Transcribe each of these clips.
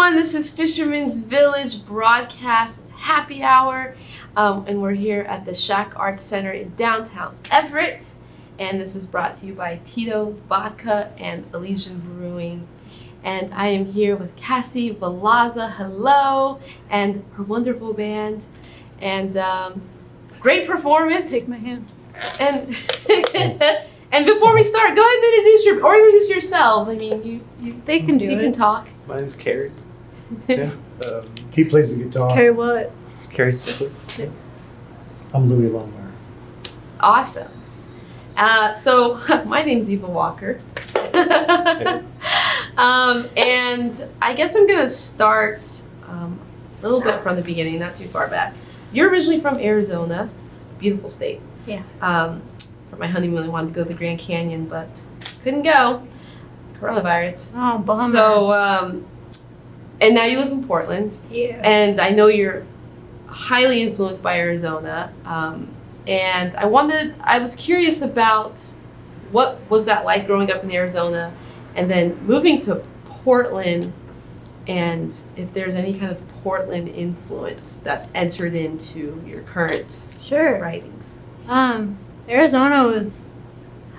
everyone. This is Fisherman's Village Broadcast Happy Hour. And we're here at the Shack Arts Center in downtown Everett. And this is brought to you by Tito, Vodka, and Elysian Brewing. And I am here with Kassi Valazza, hello, and her wonderful band. And great performance. Take my hand. And and before we start, go ahead and introduce yourselves. I mean, They can do it. You can talk. My name's Carrie. Yeah. He plays the guitar. Okay, what? Carrie Sickler. I'm Louis Longmire. Awesome. So my name's Eva Walker. And I guess I'm gonna start a little bit from the beginning, not too far back. You're originally from Arizona, beautiful state. Yeah. For my honeymoon, I wanted to go to the Grand Canyon, but couldn't go. Coronavirus. Oh, bummer. So, and now you live in Portland. Yeah. And I know you're highly influenced by Arizona. And I was curious about what was that like growing up in Arizona and then moving to Portland, and if there's any kind of Portland influence that's entered into your current Sure. writings. Arizona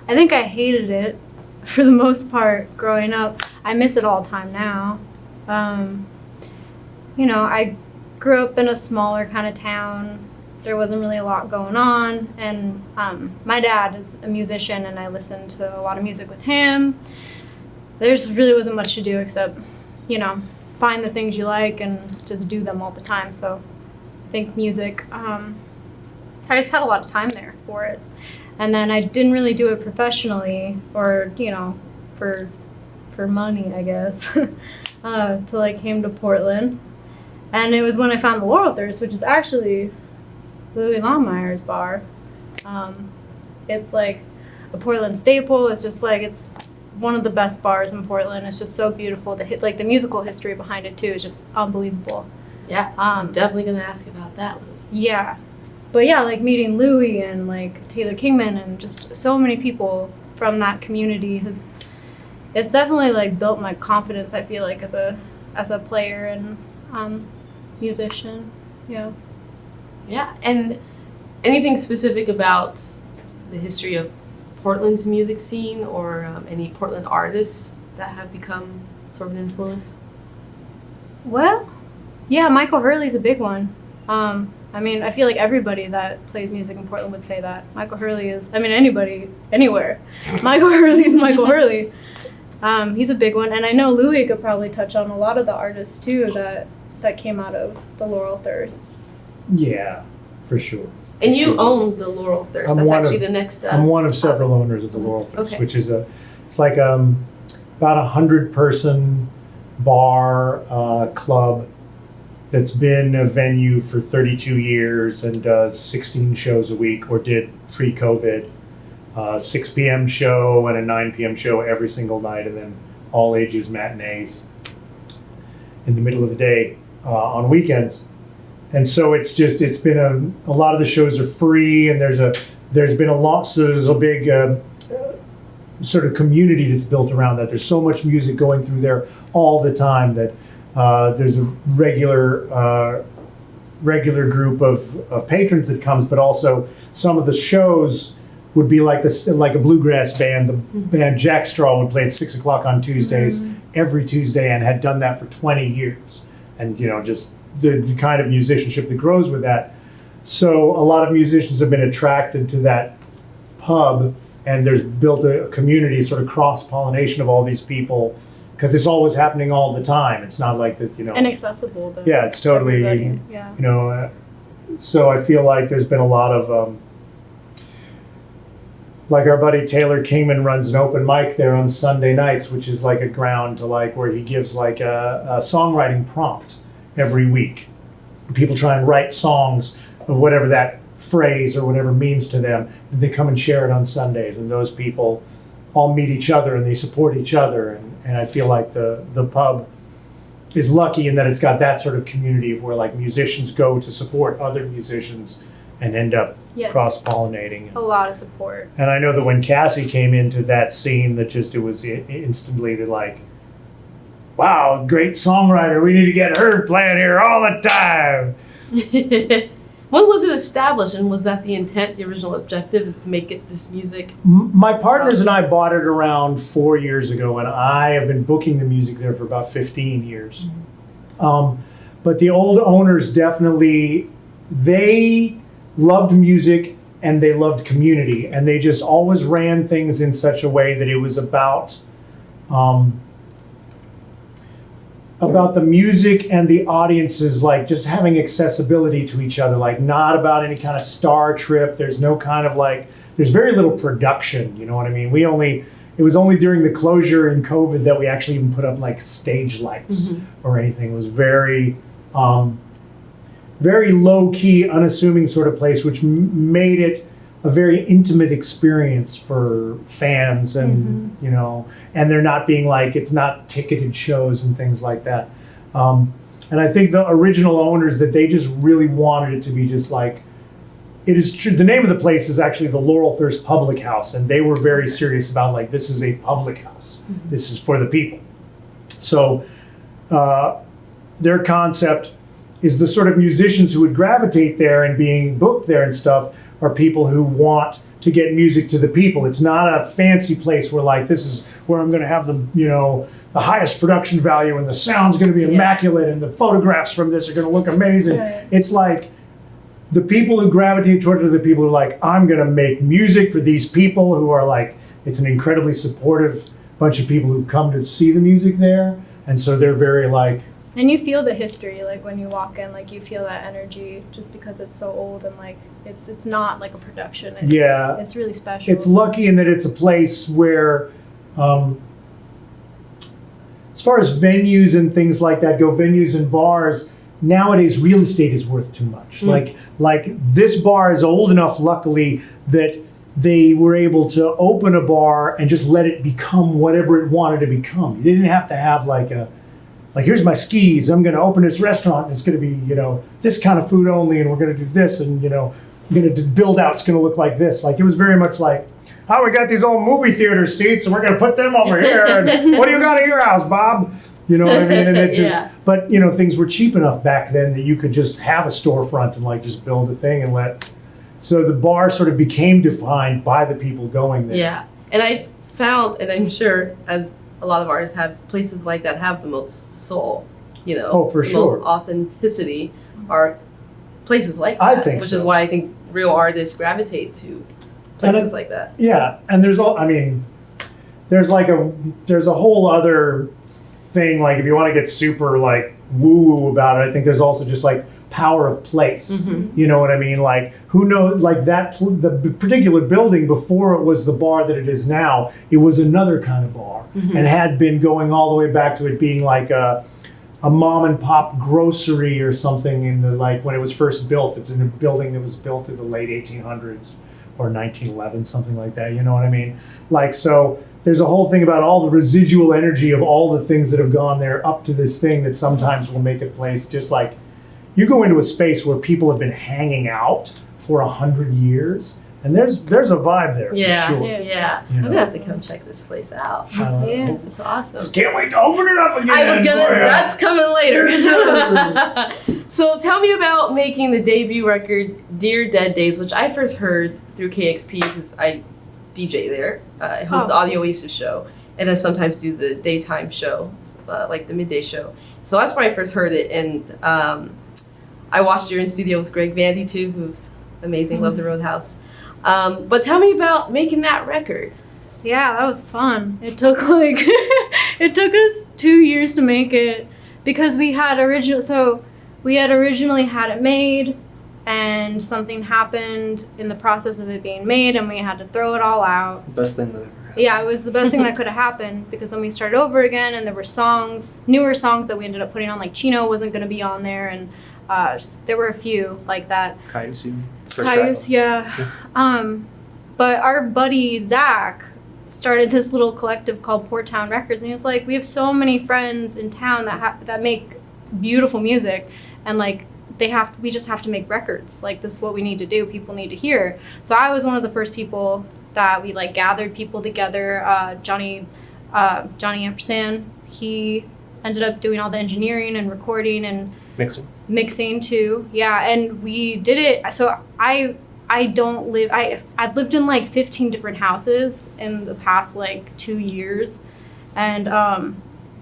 I think I hated it for the most part growing up. I miss it all the time now. I grew up in a smaller kind of town. There wasn't really a lot going on, and my dad is a musician, and I listened to a lot of music with him. There just really wasn't much to do except, find the things you like and just do them all the time. So I think music, I just had a lot of time there for it. And then I didn't really do it professionally or, for money, I guess, till I came to Portland. And it was when I found the Laurel Thirst, which is actually Louis Longmire's bar. It's like a Portland staple. It's just like, it's one of the best bars in Portland. It's just so beautiful. The musical history behind it too is just unbelievable. Yeah, I'm definitely gonna ask about that. Yeah, but yeah, like meeting Louis and like Taylor Kingman and just so many people from that community it's definitely like built my confidence. I feel like as a player and musician. Yeah. Yeah, and anything specific about the history of Portland's music scene or any Portland artists that have become sort of an influence? Well, yeah, Michael Hurley's a big one. I feel like everybody that plays music in Portland would say that. Michael Hurley is, anybody, anywhere. Michael Hurley's Michael Hurley. He's a big one, and I know Louis could probably touch on a lot of the artists too that came out of the Laurel Thirst. Yeah, for sure. And you own the Laurel Thirst. That's actually the next. I'm one of several owners of the Laurel Thirst, okay. which is it's like about 100-person bar club that's been a venue for 32 years and does 16 shows a week, or did pre-COVID, 6 p.m. show and a 9 p.m. show every single night, and then all ages matinees in the middle of the day on weekends. And so it's been a lot of the shows are free, and there's been a lot, so there's a big sort of community that's built around that. There's so much music going through there all the time that there's a regular group of patrons that comes, but also some of the shows would be like a bluegrass band. The band Jack Straw would play at 6 o'clock on Tuesdays, every Tuesday, and had done that for 20 years. And just the kind of musicianship that grows with that. So a lot of musicians have been attracted to that pub, and there's built a community, sort of cross-pollination of all these people, because it's always happening all the time. It's not like this, And accessible. Yeah, it's totally, yeah. So I feel like there's been a lot of, like our buddy Taylor Kingman runs an open mic there on Sunday nights, which is like a ground to where he gives a songwriting prompt every week. People try and write songs of whatever that phrase or whatever means to them, and they come and share it on Sundays, and those people all meet each other and they support each other, and I feel like the pub is lucky in that it's got that sort of community of where musicians go to support other musicians and end up cross-pollinating. A lot of support. And I know that when Kassi came into that scene, that it was instantly that wow, great songwriter. We need to get her playing here all the time. When was it established, and was that the intent, the original objective, is to make it this music? My partners and I bought it around 4 years ago, and I have been booking the music there for about 15 years. But the old owners definitely, they loved music and they loved community, and they just always ran things in such a way that it was about the music and the audiences, like just having accessibility to each other, like not about any kind of star trip. There's no kind of like, there's very little production, you know what I mean? It was only during the closure in COVID that we actually even put up like stage lights or anything. It was very, very low key, unassuming sort of place, which made it a very intimate experience for fans, and you know, and they're not being like, it's not ticketed shows and things like that. And I think the original owners, that they just really wanted it to be just like, it is true. The name of the place is actually the Laurel Thirst Public House, and they were very serious about like, this is a public house. This is for the people. So their concept is the sort of musicians who would gravitate there and being booked there and stuff are people who want to get music to the people. It's not a fancy place where like, this is where I'm going to have the, you know, the highest production value and the sound's going to be immaculate and the photographs from this are going to look amazing. It's like the people who gravitate toward it are the people who are like, I'm going to make music for these people who are like, it's an incredibly supportive bunch of people who come to see the music there. And so they're very like, and you feel the history, like when you walk in, like you feel that energy just because it's so old, and like it's not like a production. It's really special. It's lucky in that it's a place where, as far as venues and things like that go, venues and bars, nowadays real estate is worth too much. Like this bar is old enough, luckily, that they were able to open a bar and just let it become whatever it wanted to become. They didn't have to have like here's my skis, I'm going to open this restaurant, and it's going to be, you know, this kind of food only, and we're going to do this, and, you know, I'm going to build out, it's going to look like this. Like, it was very much like, oh, we got these old movie theater seats, and we're going to put them over here, and what do you got at your house, Bob? You know what I mean? And it just, but, you know, things were cheap enough back then that you could just have a storefront and, like, just build a thing and so the bar sort of became defined by the people going there. Yeah, and I've found, and I'm sure as a lot of artists have, places like that have the most soul, you know. Oh, for sure. Most authenticity are places like that. I think which so. is why I think real artists gravitate to places like that. Yeah, and there's there's a whole other thing, like if you want to get super like woo-woo about it, I think there's also just like power of place. You know what I mean? Like, who knows, like the particular building before it was the bar that it is now, it was another kind of bar and had been going all the way back to it being like a mom and pop grocery or something in the, like when it was first built. It's in a building that was built in the late 1800s or 1911, something like that. You know what I mean? Like, so there's a whole thing about all the residual energy of all the things that have gone there up to this thing that sometimes will make a place just like, you go into a space where people have been hanging out for 100 years, and there's a vibe there for sure. Yeah. You I'm know? gonna have to come check this place out. It's awesome. Just can't wait to open it up again. That's coming later. So tell me about making the debut record, Dear Dead Days, which I first heard through KEXP because I DJ there. I host the Audio Oasis show, and I sometimes do the daytime show, like the midday show. So that's where I first heard it, and I watched you in studio with Greg Vandy too, who's amazing. Love the Roadhouse. But tell me about making that record. Yeah, that was fun. It took it took us 2 years to make it because we had originally had it made, and something happened in the process of it being made, and we had to throw it all out. Best thing that ever happened. Yeah, it was the best thing that could have happened, because then we started over again, and there were newer songs that we ended up putting on, like Chino wasn't going to be on there, and there were a few like that. Cayuse, yeah. But our buddy Zach started this little collective called Port Town Records, and he was like, we have so many friends in town that make beautiful music, and like we just have to make records. Like, this is what we need to do. People need to hear. So I was one of the first people that we like gathered people together. Johnny Ampersand, he ended up doing all the engineering and recording and Mixing too. Yeah, and we did it. So I don't live. I've lived in like 15 different houses in the past like 2 years, and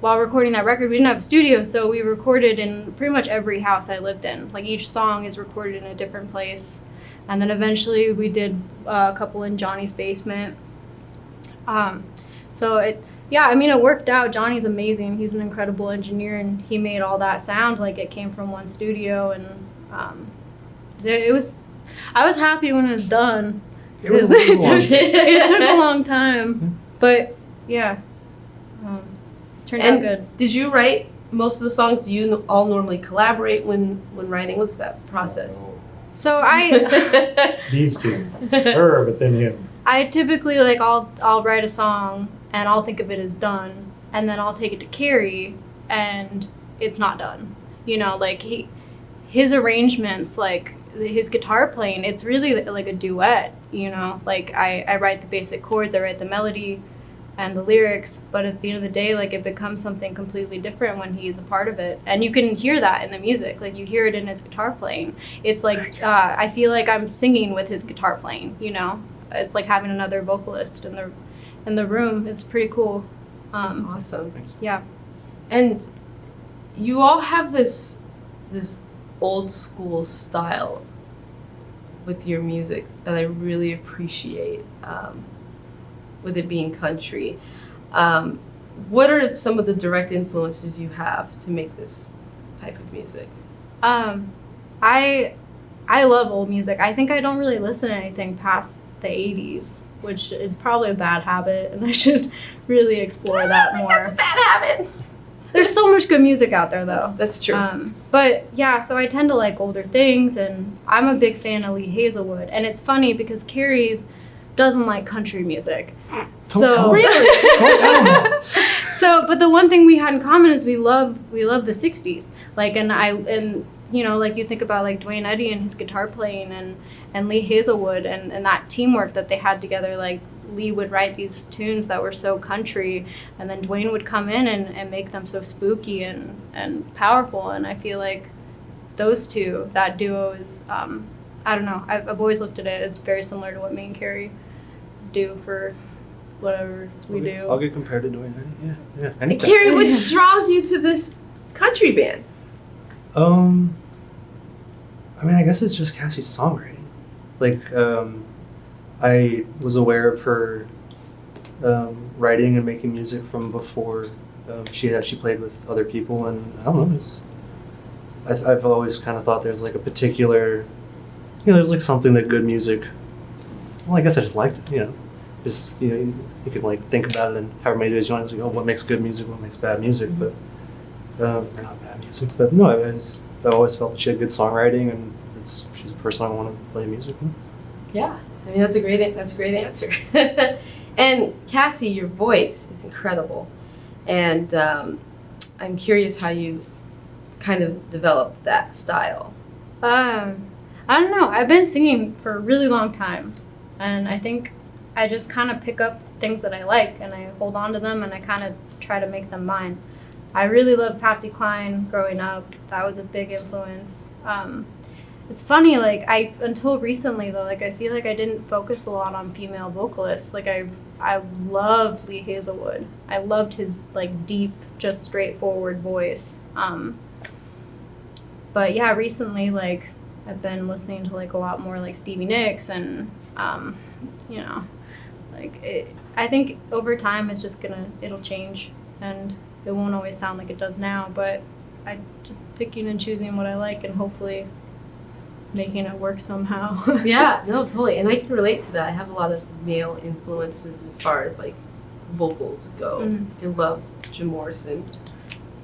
while recording that record, we didn't have a studio, so we recorded in pretty much every house I lived in. Like each song is recorded in a different place, and then eventually we did a couple in Johnny's basement. So it worked out. Johnny's amazing. He's an incredible engineer, and he made all that sound like it came from one studio, and it was. I was happy when it was done. It was a little long. It took a long time, but yeah, turned out good. Did you write most of the songs? Do you all normally collaborate when writing? What's that process? So I These two, her, but then him. I typically like I'll write a song and I'll think of it as done, and then I'll take it to Carrie and it's not done. You know, like his arrangements, like his guitar playing, it's really like a duet, you know. Like I write the basic chords, I write the melody and the lyrics, but at the end of the day, like it becomes something completely different when he's a part of it, and you can hear that in the music. Like you hear it in his guitar playing. It's like I feel like I'm singing with his guitar playing, you know. It's like having another vocalist in the room. It's pretty cool. That's awesome. Yeah. And you all have this old school style with your music that I really appreciate, with it being country. What are some of the direct influences you have to make this type of music? I love old music. I think I don't really listen to anything past the 80s, which is probably a bad habit, and I should really explore that more. That's a bad habit. There's so much good music out there, though. That's true. But yeah, so I tend to like older things, and I'm a big fan of Lee Hazelwood. And it's funny because Carrie's doesn't like country music. Don't tell him. So, but the one thing we had in common is we love the 60s. Like, and you know, like you think about like Dwayne Eddy and his guitar playing, and Lee Hazelwood and that teamwork that they had together. Like Lee would write these tunes that were so country, and then Dwayne would come in and make them so spooky and powerful. And I feel like those two, that duo is, I don't know, I've always looked at it as very similar to what me and Carrie do for whatever we do. I'll get compared to Dwayne Eddy. Yeah. And Carrie, what draws you to this country band? I mean, I guess it's just Kassi's songwriting. Like, I was aware of her writing and making music from before she played with other people, and I don't know, I've always kind of thought there's like a particular, you know, there's like something that good music, well, I guess I just liked it, you know, just, you know, you can like think about it and however many days you want, like, oh, what makes good music, what makes bad music, but, or not bad music, but no, I always felt that she had good songwriting, and she's a person I want to play music with. Yeah, I mean that's a great answer. And Kassi, your voice is incredible, and I'm curious how you kind of developed that style. I don't know. I've been singing for a really long time, and I think I just kind of pick up things that I like, and I hold on to them, and I kind of try to make them mine. I really loved Patsy Cline growing up. That was a big influence. It's funny, like, until recently, though, like, I feel like I didn't focus a lot on female vocalists. Like, I loved Lee Hazelwood. I loved his, like, deep, just straightforward voice. But, yeah, recently, like, I've been listening to, like, a lot more, like, Stevie Nicks and, you know, like, I think over time it's just it'll change, and it won't always sound like it does now, but I just picking and choosing what I like and hopefully making it work somehow. Yeah, no, totally. And I can relate to that. I have a lot of male influences as far as like vocals go. I love Jim Morrison.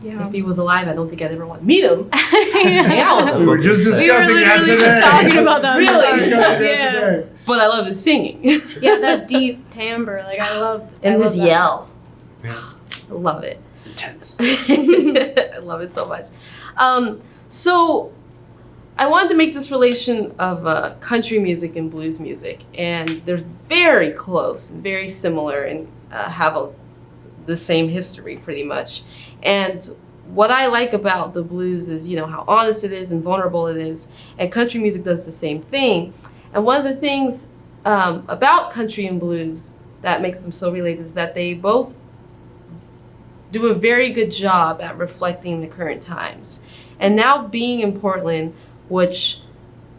Yeah. If he was alive, I don't think I'd ever want to meet him. Yeah. We were just discussing that today. Talking about that. Really? Yeah. Today. But I love his singing. Yeah, that deep timbre. Like I love this yell. Yeah. I love it. It's intense. I love it so much. So I wanted to make this relation of country music and blues music, and they're very close and very similar and have the same history pretty much. And what I like about the blues is, you know, how honest it is and vulnerable it is. And country music does the same thing. And one of the things about country and blues that makes them so related is that they both do a very good job at reflecting the current times. And now being in Portland, which,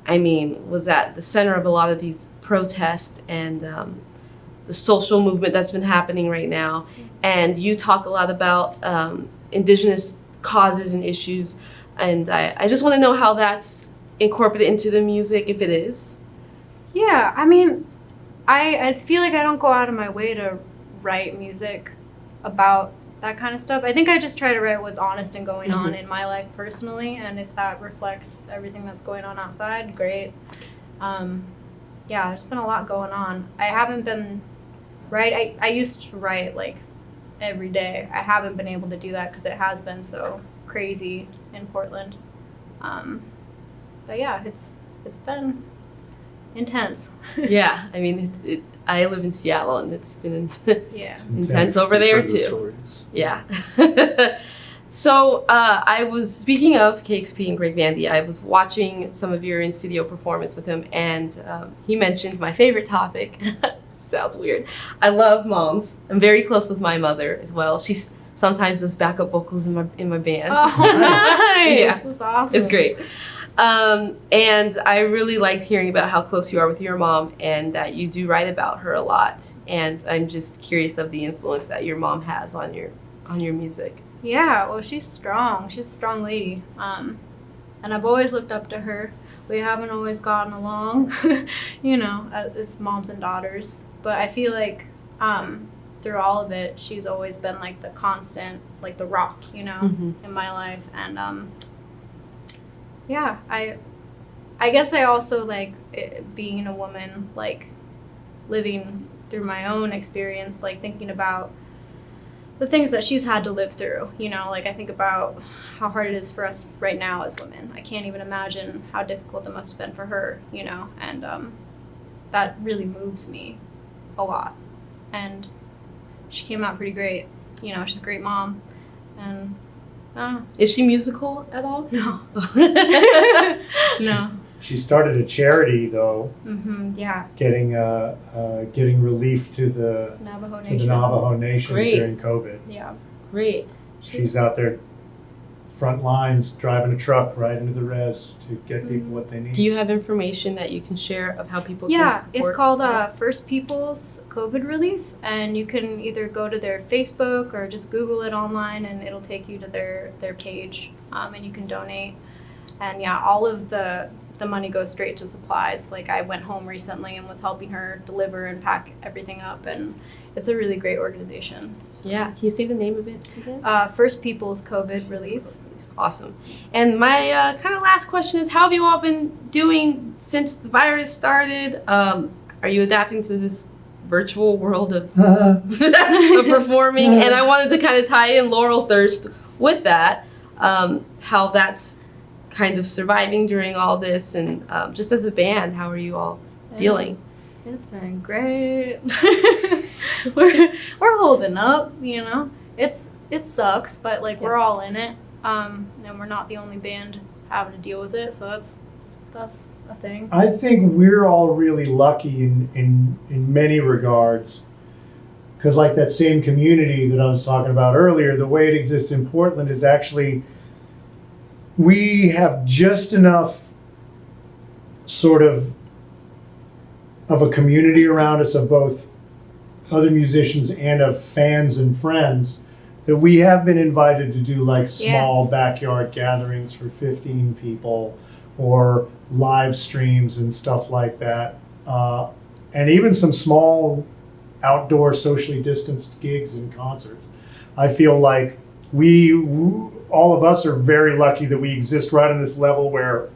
I mean, was at the center of a lot of these protests and the social movement that's been happening right now. And you talk a lot about Indigenous causes and issues. And I just want to know how that's incorporated into the music, if it is. Yeah, I mean, I feel like I don't go out of my way to write music about that kind of stuff. I think I just try to write what's honest and going on in my life personally, and if that reflects everything that's going on outside, great. Yeah, there's been a lot going on. I haven't been I used to write like every day. I haven't been able to do that because it has been so crazy in Portland. But yeah, it's been intense. Yeah, I mean, I live in Seattle, and it's been Yeah. intense over there Heard the too. stories. Yeah. So I was, speaking of KEXP and Greg Vandy, I was watching some of your in-studio performance with him, and he mentioned my favorite topic. Sounds weird. I love moms. I'm very close with my mother as well. She sometimes does backup vocals in my band. Oh, nice. Yeah. That's awesome. It's great. And I really liked hearing about how close you are with your mom and that you do write about her a lot. And I'm just curious of the influence that your mom has on your music. Yeah, well, she's strong. She's a strong lady. And I've always looked up to her. We haven't always gotten along, you know, as moms and daughters. But I feel like through all of it, she's always been like the constant, like the rock, you know, in my life. And yeah, I guess I also like being a woman, like living through my own experience, like thinking about the things that she's had to live through, you know, like I think about how hard it is for us right now as women. I can't even imagine how difficult it must have been for her, you know, and that really moves me a lot. And she came out pretty great, you know, she's a great mom. And Is she musical at all? No. No. She started a charity though, Yeah. getting relief to the Navajo Nation Great. during COVID. Yeah. Great. She's out there front lines driving a truck right into the res to get people what they need. Do you have information that you can share of how people can Yeah, support? it's called First People's COVID Relief, and you can either go to their Facebook or just Google it online, and it'll take you to their page, and you can donate. And yeah, all of the money goes straight to supplies. Like I went home recently and was helping her deliver and pack everything up, and it's a really great organization. So, Yeah. Can you say the name of it again? First People's COVID Relief. Awesome. And my kind of last question is, how have you all been doing since the virus started? Are you adapting to this virtual world of, of performing? And I wanted to kind of tie in Laurel Thirst with that, how that's kind of surviving during all this, and just as a band, how are you all dealing? It's been great. we're holding up, you know. It sucks, but like we're all in it. And we're not the only band having to deal with it, so that's a thing. I think we're all really lucky in many regards, because like that same community that I was talking about earlier, the way it exists in Portland is actually we have just enough sort of a community around us of both other musicians and of fans and friends that we have been invited to do like small backyard gatherings for 15 people or live streams and stuff like that. And even some small outdoor socially distanced gigs and concerts. I feel like all of us are very lucky that we exist right on this level where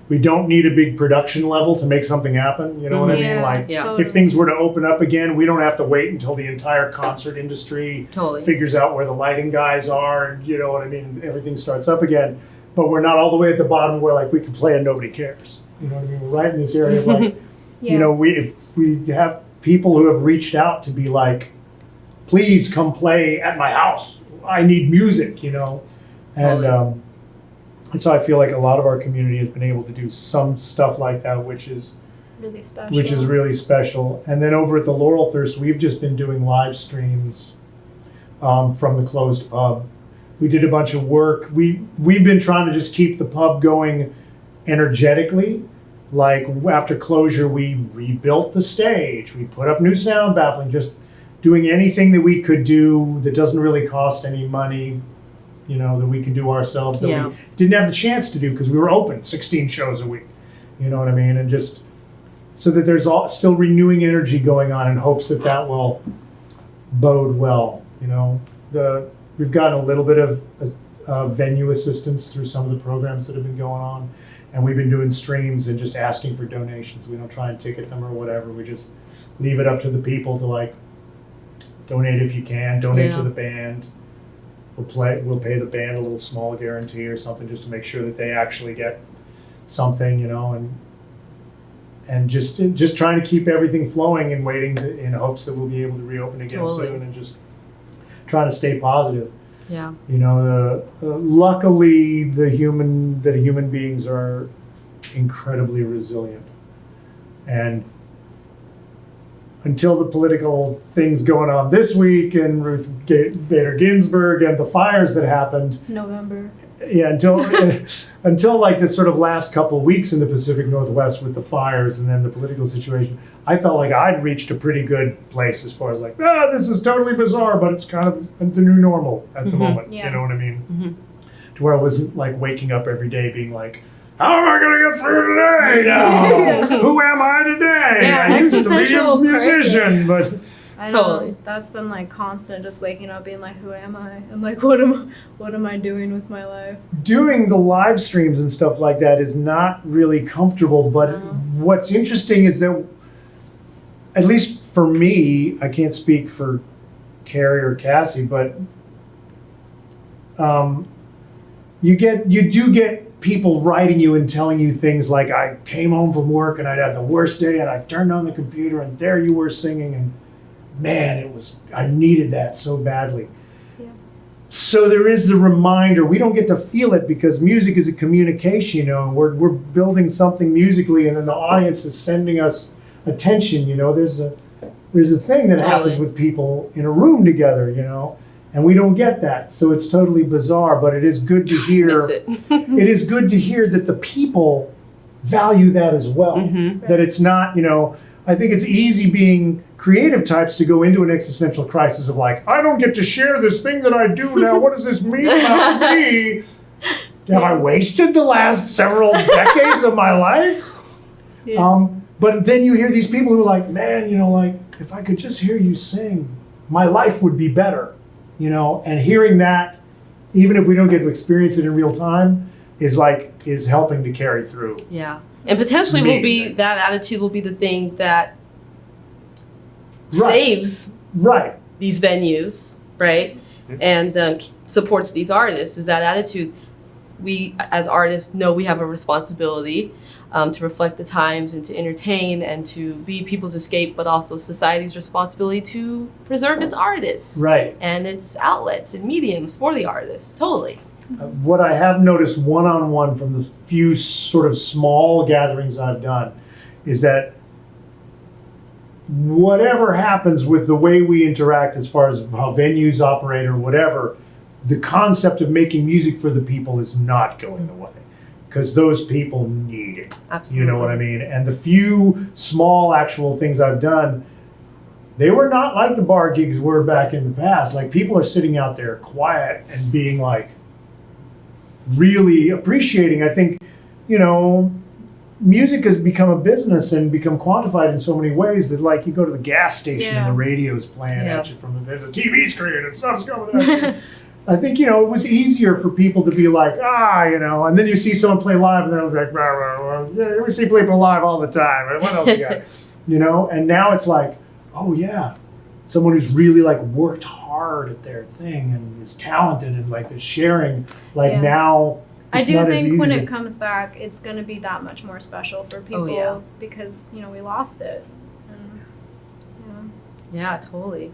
we don't need a big production level to make something happen. You know what I mean? Like totally. if things were to open up again, we don't have to wait until the entire concert industry figures out where the lighting guys are, and you know what I mean? Everything starts up again. But we're not all the way at the bottom where like we can play and nobody cares. You know what I mean? We're right in this area of like, you know, if we have people who have reached out to be like, please come play at my house. I need music, you know. And so I feel like a lot of our community has been able to do some stuff like that, which is really special. And then over at the Laurel Thirst, we've just been doing live streams from the closed pub. We did a bunch of work. We've been trying to just keep the pub going energetically. Like after closure, we rebuilt the stage. We put up new sound baffling, just doing anything that we could do that doesn't really cost any money, that we can do ourselves, that we didn't have the chance to do because we were open 16 shows a week. You know what I mean? And just so that there's still renewing energy going on in hopes that will bode well. We've gotten a little bit of venue assistance through some of the programs that have been going on, and we've been doing streams and just asking for donations. We don't try and ticket them or whatever. We just leave it up to the people to donate if you can, donate to the band. We'll pay the band a little small guarantee or something just to make sure that they actually get something, and just trying to keep everything flowing and waiting in hopes that we'll be able to reopen again soon, and just trying to stay positive. Yeah. Luckily, human beings are incredibly resilient, and until the political things going on this week and Ruth Bader Ginsburg and the fires that happened. November. Yeah, until like this sort of last couple of weeks in the Pacific Northwest with the fires and then the political situation, I felt like I'd reached a pretty good place as far as this is totally bizarre, but it's kind of the new normal at the moment. Yeah. You know what I mean? Mm-hmm. To where I wasn't waking up every day being like, how am I going to get through today now? Who am I today? Yeah, I used to be a musician, but... I know, Totally. that's been constant, just waking up being who am I? And what am I doing with my life? Doing the live streams and stuff like that is not really comfortable, but what's interesting is that, at least for me, I can't speak for Carrie or Kassi, but you do get people writing you and telling you things like, I came home from work and I'd had the worst day and I turned on the computer and there you were singing, and man, I needed that so badly. Yeah. So there is the reminder. We don't get to feel it because music is a communication, and we're building something musically, and then the audience is sending us attention. There's a thing that happens with people in a room together, and we don't get that. So it's totally bizarre, but it is good to hear. It is good to hear that the people value that as well. Mm-hmm. That it's not, I think it's easy being creative types to go into an existential crisis of I don't get to share this thing that I do now. What does this mean about me? Have I wasted the last several decades of my life? Yeah. But then you hear these people who are man, if I could just hear you sing, my life would be better, and hearing that, even if we don't get to experience it in real time, is helping to carry through. Yeah. And potentially that attitude will be the thing that saves these venues, right? And supports these artists, is that attitude. We, as artists, know we have a responsibility to reflect the times and to entertain and to be people's escape, but also society's responsibility to preserve its artists. Right. And its outlets and mediums for the artists. Totally. What I have noticed one-on-one from the few sort of small gatherings I've done is that whatever happens with the way we interact as far as how venues operate or whatever, the concept of making music for the people is not going away, because those people need it. Absolutely. You know what I mean? And the few small actual things I've done, they were not like the bar gigs were back in the past. People are sitting out there quiet and being really appreciating. I think, music has become a business and become quantified in so many ways that you go to the gas station and the radio's playing at you there's a TV screen and stuff's going at you. I think, it was easier for people to be and then you see someone play live and they're like, rah, rah, rah. Yeah, we see people live all the time. What else you got? And now it's oh yeah, someone who's really worked hard at their thing and is talented and is sharing now. I do think when it comes back, it's going to be that much more special for people because we lost it. Yeah, totally.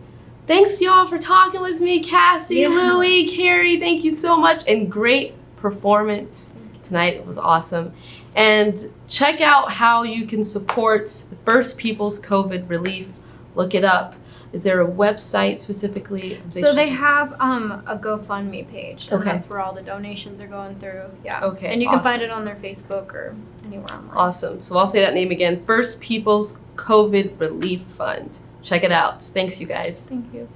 Thanks y'all for talking with me, Kassi, Yeah. Louie, Carrie. Thank you so much, and great performance tonight. It was awesome. And check out how you can support the First People's COVID Relief. Look it up. Is there a website specifically? So they have a GoFundMe page, and Okay. that's where all the donations are going through. Yeah. Okay, And you can awesome. find it on their Facebook or anywhere online. Awesome. So I'll say that name again. First People's COVID Relief Fund. Check it out. Thanks, you guys. Thank you.